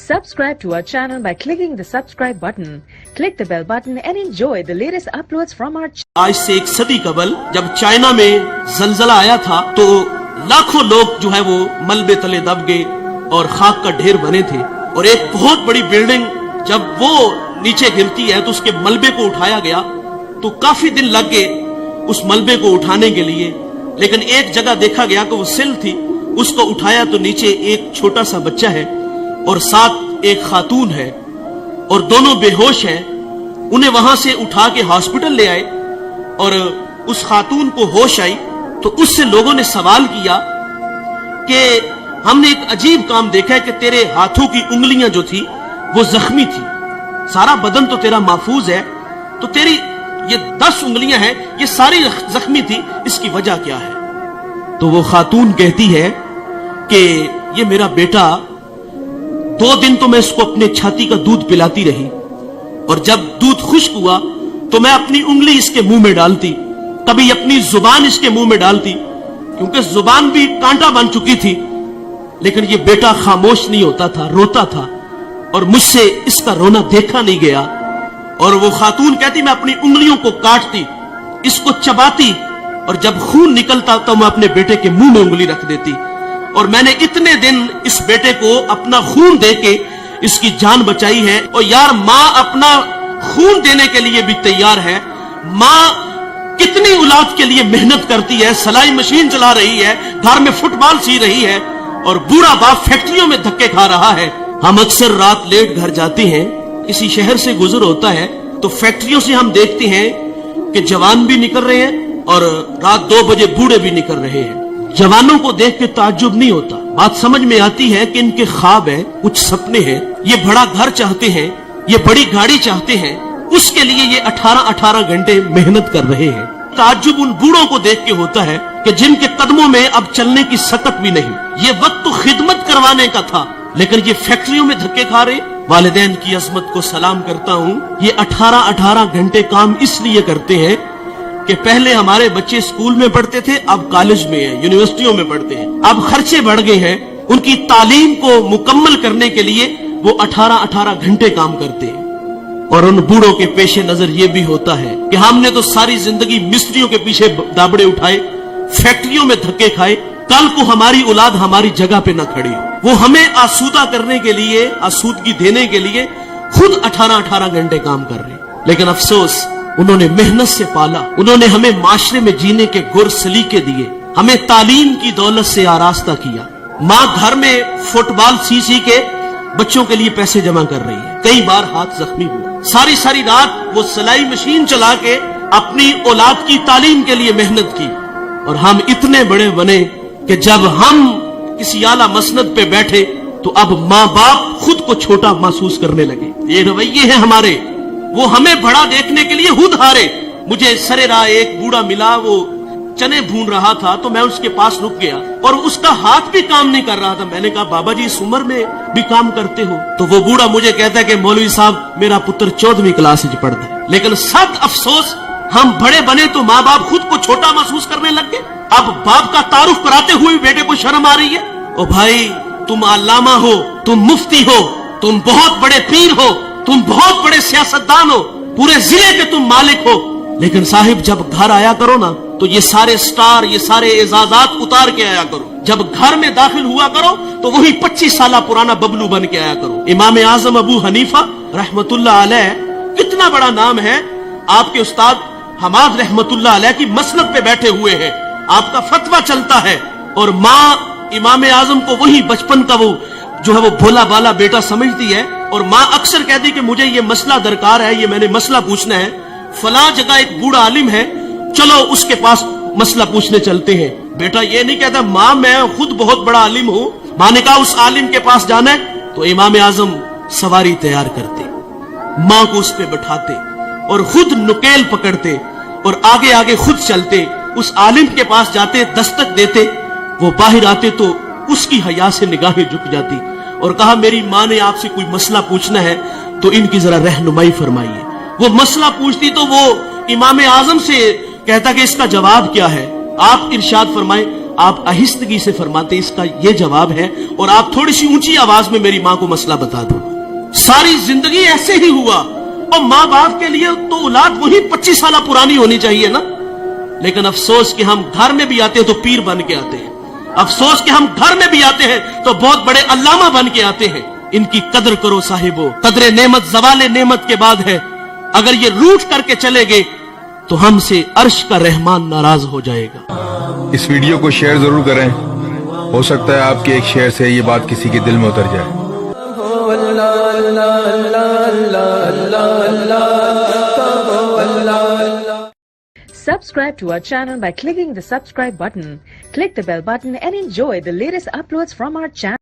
Subscribe to our channel by clicking the subscribe button. Click the bell button and enjoy the latest uploads from our channel. आज से एक सदी कबल जब China में जलजला आया था तो लाखों लोग जो है वो मलबे तले दब गए और खाक का ढेर बने थे, और एक बहुत बड़ी बिल्डिंग जब वो नीचे गिरती है तो उसके मलबे को उठाया गया तो काफी दिन लग गए उस मलबे को उठाने के लिए। लेकिन एक जगह देखा गया कि वो सिल थी, उसको उठाया तो नीचे एक छोटा सा बच्चा है और साथ एक खातून है और दोनों बेहोश हैं। उन्हें वहां से उठा के हॉस्पिटल ले आए और उस खातून को होश आई तो उससे लोगों ने सवाल किया कि हमने एक अजीब काम देखा है कि तेरे हाथों की उंगलियां जो थी वो जख्मी थी, सारा बदन तो तेरा महफूज है, तो तेरी ये 10 उंगलियां हैं ये सारी जख्मी थी, इसकी वजह क्या है? तो वो खातून कहती है कि ये मेरा बेटा 2 दिन तो मैं इसको अपने छाती का दूध पिलाती रही और जब दूध खुश्क हुआ तो मैं अपनी उंगली इसके मुंह में डालती, कभी अपनी जुबान इसके मुंह में डालती क्योंकि जुबान भी कांटा बन चुकी थी, लेकिन ये बेटा खामोश नहीं होता था, रोता था और मुझसे इसका रोना देखा नहीं गया। और वो खातून कहती मैं अपनी उंगलियों को काटती, इसको चबाती और जब खून निकलता तो मैं अपने बेटे के मुंह में उंगली रख देती, और मैंने इतने दिन इस बेटे को अपना खून देके इसकी जान बचाई है। और यार माँ अपना खून देने के लिए भी तैयार है, माँ कितनी औलाद के लिए मेहनत करती है, सिलाई मशीन चला रही है, घर में फुटबॉल सी रही है और बूढ़ा बाप फैक्ट्रियों में धक्के खा रहा है। हम अक्सर रात लेट घर जाते हैं, किसी शहर से गुजर होता है तो फैक्ट्रियों से हम देखते हैं कि जवान भी निकल रहे हैं और रात 2 बजे बूढ़े भी निकल रहे हैं। जवानों को देख के ताज्जुब नहीं होता, बात समझ में आती है कि इनके ख्वाब है, कुछ सपने हैं, ये बड़ा घर चाहते हैं, ये बड़ी गाड़ी चाहते हैं, उसके लिए ये 18-18 घंटे मेहनत कर रहे हैं। ताज्जुब उन बूढ़ों को देख के होता है कि जिनके कदमों में अब चलने की सकत भी नहीं। ये वक्त तो खिदमत करवाने का था, लेकिन ये फैक्ट्रियों में धक्के खा रहे। वालिदैन की अजमत को सलाम करता हूँ, ये 18-18 घंटे काम इसलिए करते हैं कि पहले हमारे बच्चे स्कूल में पढ़ते थे, अब कॉलेज में है, यूनिवर्सिटियों में पढ़ते हैं, अब खर्चे बढ़ गए हैं, उनकी तालीम को मुकम्मल करने के लिए वो 18-18 घंटे काम करते हैं। और उन बूढ़ों के पेशे नजर ये भी होता है कि हमने तो सारी जिंदगी मिस्त्रियों के पीछे दाबड़े उठाए, फैक्ट्रियों में धक्के खाए, कल को हमारी औलाद हमारी जगह पे न खड़ी हो। वो हमें आसूदा करने के लिए, आसूदगी देने के लिए खुद 18-18 घंटे काम कर रहे हैं। लेकिन अफसोस उन्होंने मेहनत से पाला, उन्होंने हमें माशरे में जीने के गुर सलीके दिए, हमें तालीम की दौलत से आरास्ता किया। माँ घर में फुटबॉल सी के बच्चों के लिए पैसे जमा कर रही है, कई बार हाथ जख्मी हुआ, सारी सारी रात वो सिलाई मशीन चला के अपनी औलाद की तालीम के लिए मेहनत की। और हम इतने बड़े बने कि जब हम किसी आला मसनद पे बैठे तो अब माँ बाप खुद को छोटा महसूस करने लगे। ये रवैये हैं हमारे, वो हमें बड़ा देखने के लिए खुद हारे। मुझे सरे राह एक बूढ़ा मिला, वो चने भून रहा था तो मैं उसके पास रुक गया और उसका हाथ भी काम नहीं कर रहा था। मैंने कहा बाबा जी इस उम्र में भी काम करते हो? तो वो बूढ़ा मुझे कहता है कि मौलवी साहब मेरा पुत्र 14वीं क्लास में पढ़ता है। लेकिन सद अफसोस हम बड़े बने तो माँ बाप खुद को छोटा महसूस करने लग गए। अब बाप का तारुफ कराते हुए बेटे को शर्म आ रही है। ओ भाई तुम अल्लामा हो, तुम मुफ्ती हो, तुम बहुत बड़े पीर हो, तुम बहुत बड़े सियासतदान हो, पूरे जिले के तुम मालिक हो, लेकिन साहिब जब घर आया करो ना तो ये सारे स्टार, ये सारे एजाजात उतार के आया करो। जब घर में दाखिल हुआ करो तो वही 25 साल पुराना बबलू बन के आया करो। इमाम आजम अबू हनीफा रहमतुल्लाह अलैह, कितना बड़ा नाम है, आपके उस्ताद हमाद रहमतुल्लाह अलैह की मसनद पे बैठे हुए हैं, आपका फतवा चलता है और माँ इमाम आजम को वही बचपन का वो जो है वो भोला बाला बेटा समझती है। और माँ अक्सर कहती कि मुझे ये मसला दरकार है, ये मैंने मसला पूछना है, फला जगह एक बूढ़ा आलिम है, चलो उसके पास मसला पूछने चलते हैं। बेटा ये नहीं कहता माँ मैं खुद बहुत बड़ा आलिम हूँ। माँ ने कहा उस आलिम के पास जाना है तो इमाम आजम सवारी तैयार करते, माँ को उस पे बैठाते और खुद नुकेल पकड़ते और आगे आगे खुद चलते, उस आलिम के पास जाते, दस्तक देते, वो बाहर आते तो उसकी हया से निगाहें झुक जाती और कहा मेरी माँ ने आपसे कोई मसला पूछना है तो इनकी जरा रहनुमाई फरमाइए। वो मसला पूछती तो वो इमाम आजम से कहता कि इसका जवाब क्या है, आप इरशाद फरमाएं। आप आहिस्तगी से फरमाते इसका ये जवाब है, और आप थोड़ी सी ऊंची आवाज में मेरी मां को मसला बता दो। सारी जिंदगी ऐसे ही हुआ, और माँ बाप के लिए तो औलाद वही 25 साल पुरानी होनी चाहिए ना। लेकिन अफसोस कि हम घर में भी आते हैं तो पीर बन के आते हैं, अफसोस कि हम घर में भी आते हैं तो बहुत बड़े अल्लामा बन के आते हैं। इनकी कदर करो साहिबो, कदरे नेमत जवाले नेमत के बाद है। अगर ये रूठ करके चले गए तो हमसे अर्श का रहमान नाराज हो जाएगा। इस वीडियो को शेयर जरूर करें, हो सकता है आपके एक शेयर से ये बात किसी के दिल में उतर जाए। Subscribe to our channel by clicking the subscribe button. Click the bell button and enjoy the latest uploads from our channel.